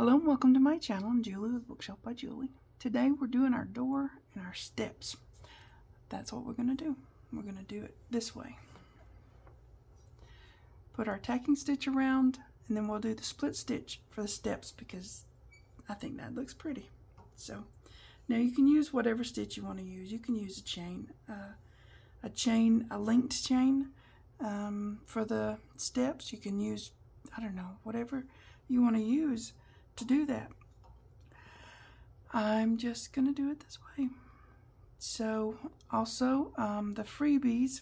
Hello and welcome to my channel. I'm Julie with Bookshelf by Julie. Today we're doing our door and our steps. That's what we're going to do. We're going to do it this way. Put our tacking stitch around, and then we'll do the split stitch for the steps because I think that looks pretty. So now you can use whatever stitch you want to use. You can use a chain, a linked chain for the steps. You can use, I don't know, whatever you want to use to do that. I'm just gonna do it this way. So also the freebies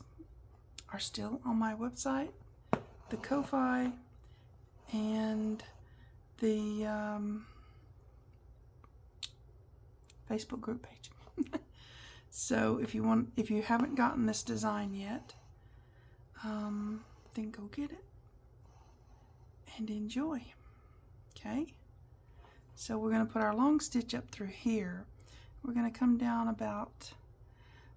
are still on my website, the Ko-Fi and the Facebook group page. So if you haven't gotten this design yet, then go get it and enjoy. Okay, so we're going to put our long stitch up through here. We're going to come down about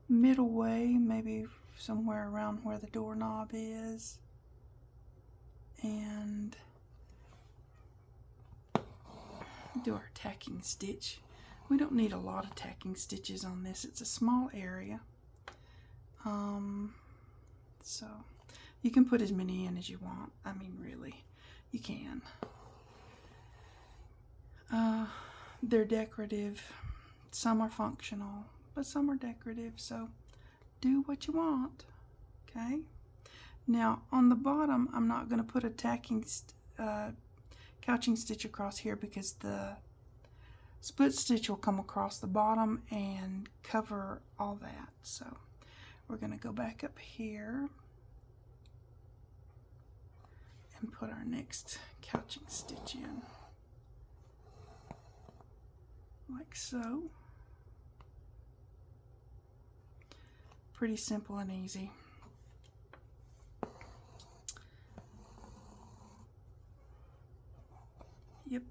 middle way, maybe somewhere around where the doorknob is, and do our tacking stitch. We don't need a lot of tacking stitches on this. It's a small area, so you can put as many in as you want. I mean, really, you can. They're decorative. Some are functional, but some are decorative, so do what you want. Okay, now on the bottom I'm not going to put a couching stitch across here because the split stitch will come across the bottom and cover all that. So we're going to go back up here and put our next couching stitch in, like so. Pretty simple and easy. Yep,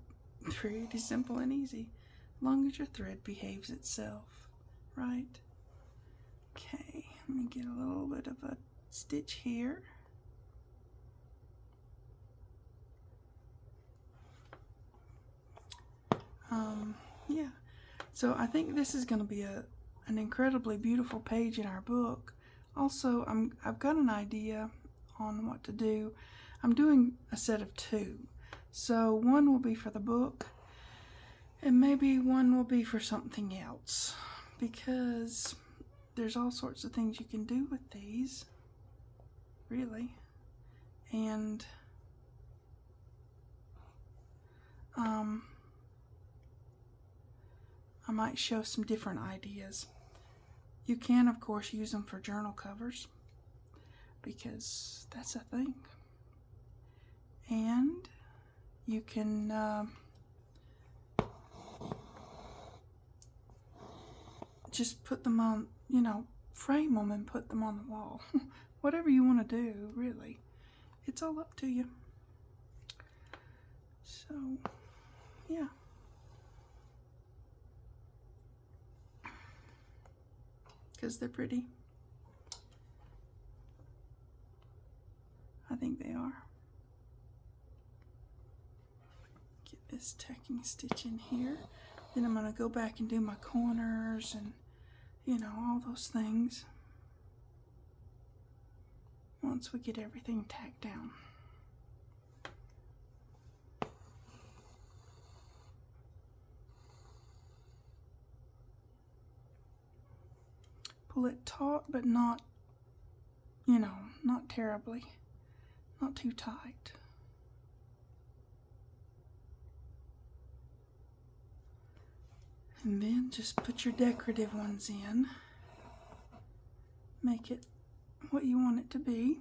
pretty simple and easy, as long as your thread behaves itself, right? Okay, let me get a little bit of a stitch here. Yeah, so I think this is going to be an incredibly beautiful page in our book. Also, I've got an idea on what to do. I'm doing a set of two. So one will be for the book, and maybe one will be for something else, because there's all sorts of things you can do with these, really. And I might show some different ideas. You can, of course, use them for journal covers, because that's a thing. And you can just put them on, you know, frame them and put them on the wall. Whatever you want to do, really. It's all up to you. So, yeah. Because they're pretty. I think they are. Get this tacking stitch in here. Then I'm going to go back and do my corners and, you know, all those things once we get everything tacked down. Pull it taut, but not, you know, not terribly, not too tight. And then just put your decorative ones in. Make it what you want it to be.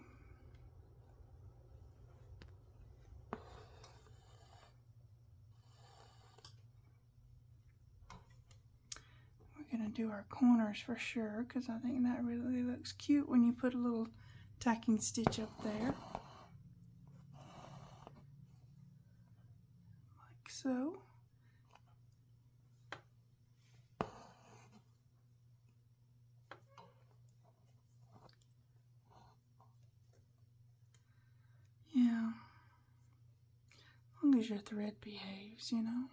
We're going to do our corners for sure, because I think that really looks cute when you put a little tacking stitch up there. Like so. long as your thread behaves, you know.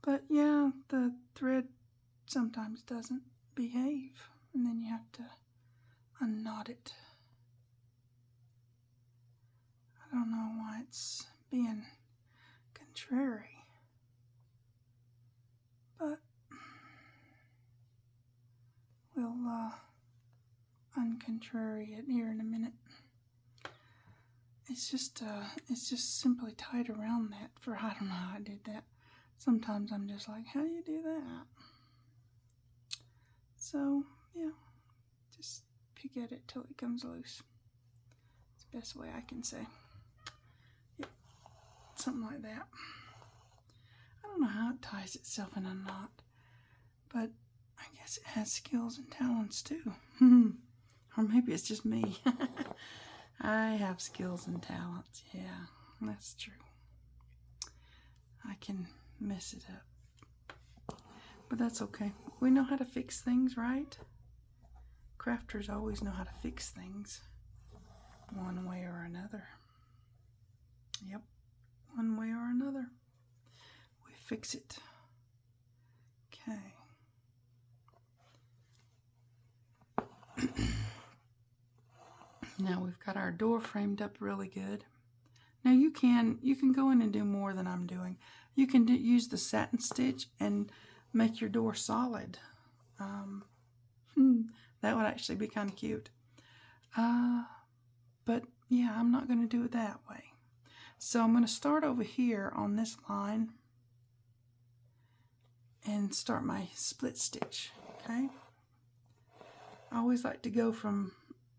But yeah, the thread sometimes doesn't behave, and then you have to unknot it. I don't know why it's being contrary, but we'll uncontrary it here in a minute. It's just simply tied around that for, I don't know how I did that. Sometimes I'm just like, how do you do that? So, yeah, just pick at it till it comes loose. It's the best way I can say. Yep, something like that. I don't know how it ties itself in a knot, but I guess it has skills and talents too. Or maybe it's just me. I have skills and talents, yeah, that's true. I can mess it up, but that's okay. We know how to fix things, right? Crafters always know how to fix things one way or another. Yep, one way or another. We fix it. Okay. Now we've got our door framed up really good. Now you can go in and do more than I'm doing. You can use the satin stitch and make your door solid. That would actually be kind of cute. But yeah, I'm not going to do it that way. So I'm going to start over here on this line and start my split stitch. Okay. I always like to go from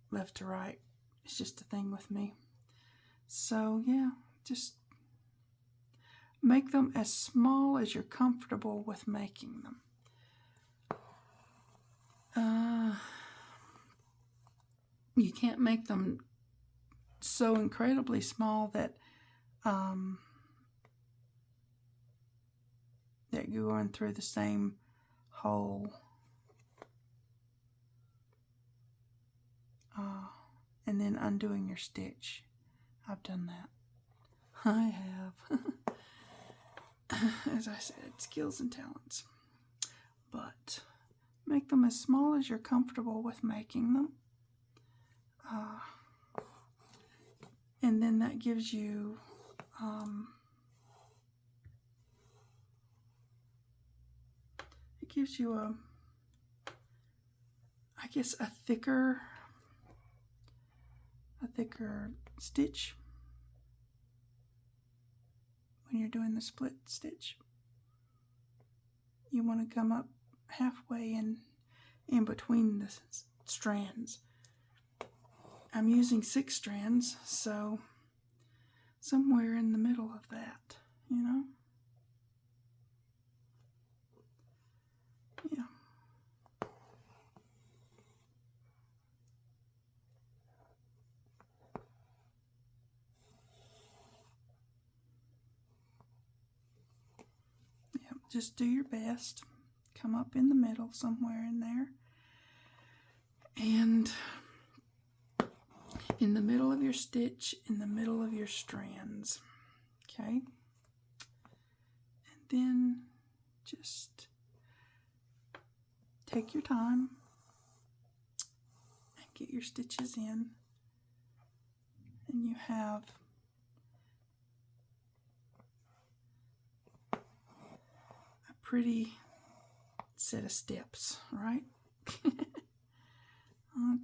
left to right. It's just a thing with me. So yeah, just make them as small as you're comfortable with making them. You can't make them so incredibly small that that you're going through the same hole. And then undoing your stitch. I've done that. I have. As I said, skills and talents. But make them as small as you're comfortable with making them. And then that gives you it gives you a, I guess, a thicker stitch when you're doing the split stitch. You want to come up halfway in between the strands. I'm using 6 strands, so somewhere in the middle of that, you know? Yeah. Just do your best. Come up in the middle, somewhere in there. And in the middle of your stitch, in the middle of your strands. Okay? And then just take your time and get your stitches in. And you have pretty set of steps, right?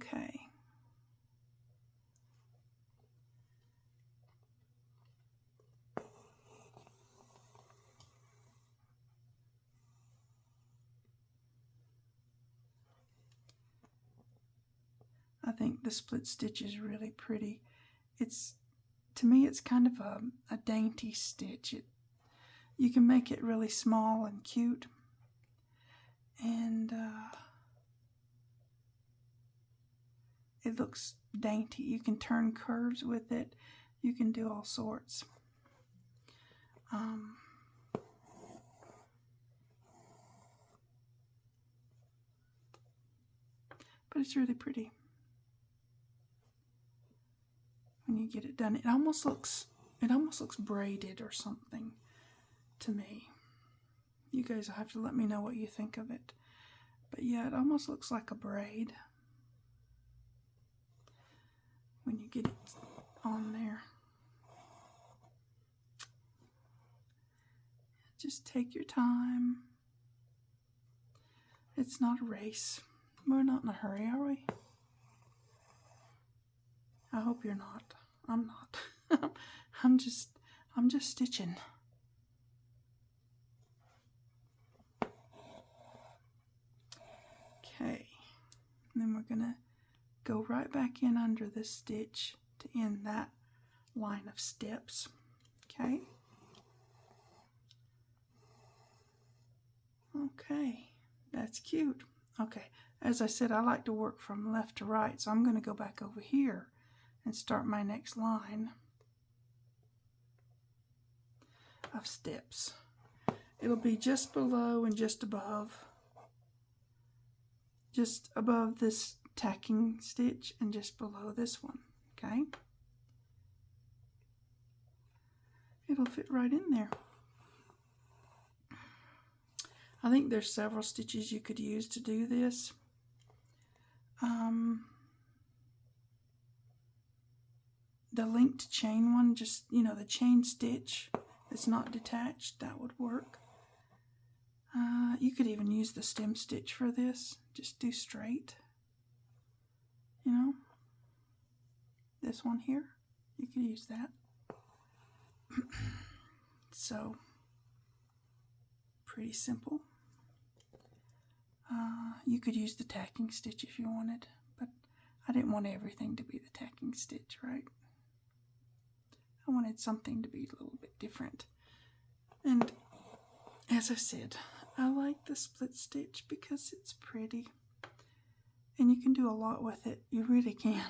Okay. I think the split stitch is really pretty. To me, it's kind of a dainty stitch. You can make it really small and cute, and it looks dainty. You can turn curves with it. You can do all sorts. But it's really pretty when you get it done. It almost looks it almost looks braided or something to me. You guys will have to let me know what you think of it. But yeah, it almost looks like a braid when you get it on there. Just take your time. It's not a race. We're not in a hurry, are we? I hope you're not. I'm not. I'm just stitching. Okay. And then we're gonna go right back in under this stitch to end that line of steps. Okay. Okay, that's cute. Okay, as I said, I like to work from left to right, so I'm going to go back over here and start my next line of steps. It'll be just below and just above this tacking stitch and just below this one, okay? It'll fit right in there. I think there's several stitches you could use to do this. The linked chain one, just, you know, the chain stitch that's not detached, that would work. You could even use the stem stitch for this. Just do straight. You know, this one here, you could use that. So, pretty simple. You could use the tacking stitch if you wanted, but I didn't want everything to be the tacking stitch, right? I wanted something to be a little bit different. And as I said, I like the split stitch because it's pretty. And you can do a lot with it. You really can.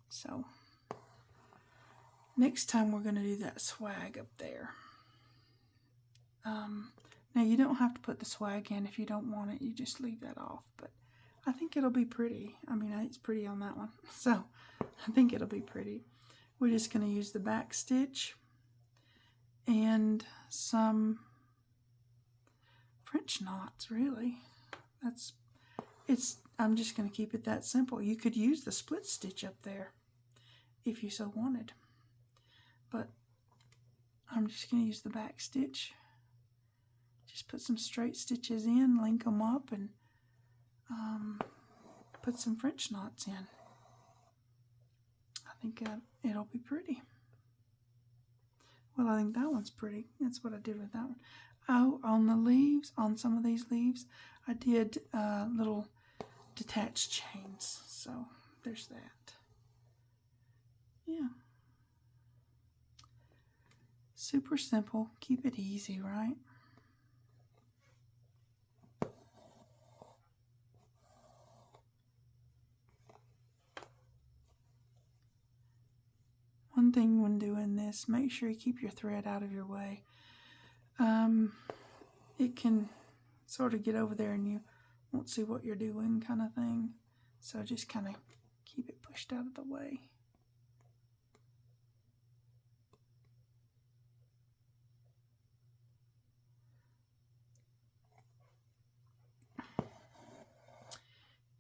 So, next time we're going to do that swag up there. Now you don't have to put the swag in if you don't want it. You just leave that off. But I think it'll be pretty. I mean, it's pretty on that one. So, I think it'll be pretty. We're just going to use the back stitch and some French knots, really. I'm just going to keep it that simple. You could use the split stitch up there if you so wanted. But I'm just going to use the back stitch. Just put some straight stitches in, link them up, and put some French knots in. I think it'll be pretty. Well, I think that one's pretty. That's what I did with that one. Oh, on the leaves, on some of these leaves, I did little detached chains. So there's that. Yeah. Super simple. Keep it easy, right? One thing when doing this, make sure you keep your thread out of your way. It can sort of get over there and you won't see what you're doing, kind of thing. So just kind of keep it pushed out of the way.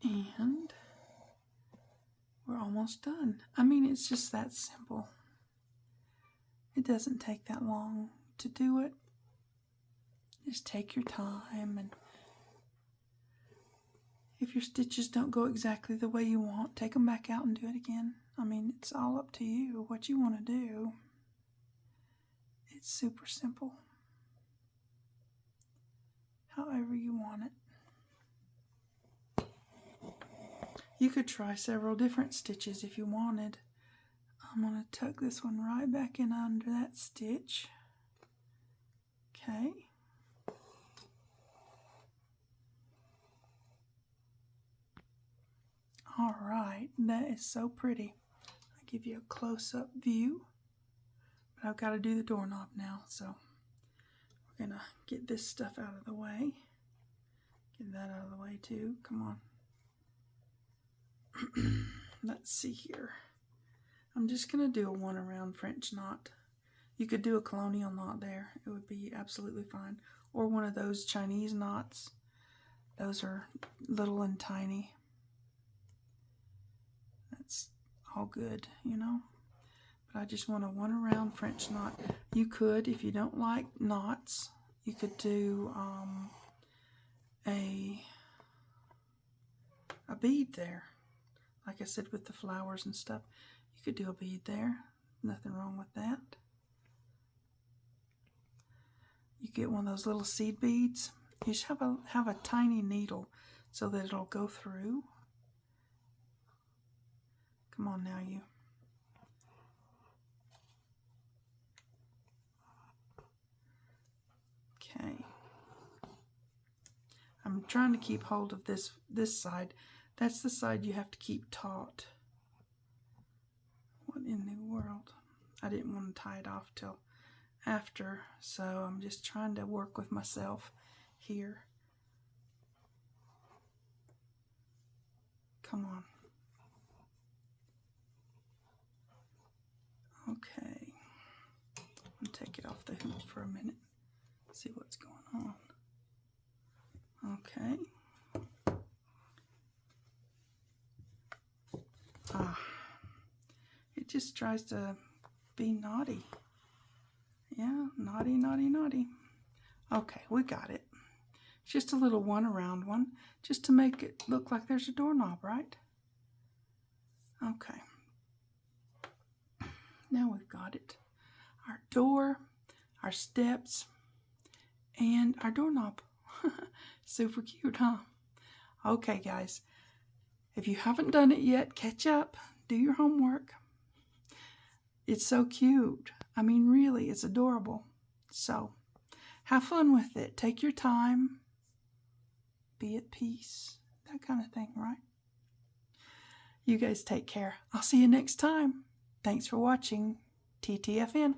And we're almost done. I mean, it's just that simple. It doesn't take that long to do it. Just take your time, and if your stitches don't go exactly the way you want, take them back out and do it again. I mean, it's all up to you, what you want to do. It's super simple. However you want it. You could try several different stitches if you wanted. I'm going to tuck this one right back in under that stitch. Okay. All right, that is so pretty. I'll give you a close-up view, but I've got to do the doorknob now, so we're gonna get this stuff out of the way. Get that out of the way too. Come on. Let's see here. I'm just going to do a 1 around French knot. You could do a colonial knot there. It would be absolutely fine. Or one of those Chinese knots. Those are little and tiny. That's all good, you know. But I just want a 1 around French knot. You could, if you don't like knots, you could do a bead there. Like I said, with the flowers and stuff. You could do a bead there. Nothing wrong with that. You get one of those little seed beads. You just have a tiny needle so that it'll go through. Come on now, you. Okay. I'm trying to keep hold of this side. That's the side you have to keep taut. What in the world? I didn't want to tie it off till after, so I'm just trying to work with myself here. Come on. Okay. I'm going to take it off the hoop for a minute. See what's going on. Okay. It just tries to be naughty. Yeah, naughty, naughty, naughty. Okay, we got it. Just a little 1 around one, just to make it look like there's a doorknob, right? Okay. Now we've got it. Our door, our steps, and our doorknob. Super cute, huh? Okay, guys. If you haven't done it yet, catch up. Do your homework. It's so cute. I mean, really, it's adorable. So, have fun with it. Take your time. Be at peace. That kind of thing, right? You guys take care. I'll see you next time. Thanks for watching. TTFN.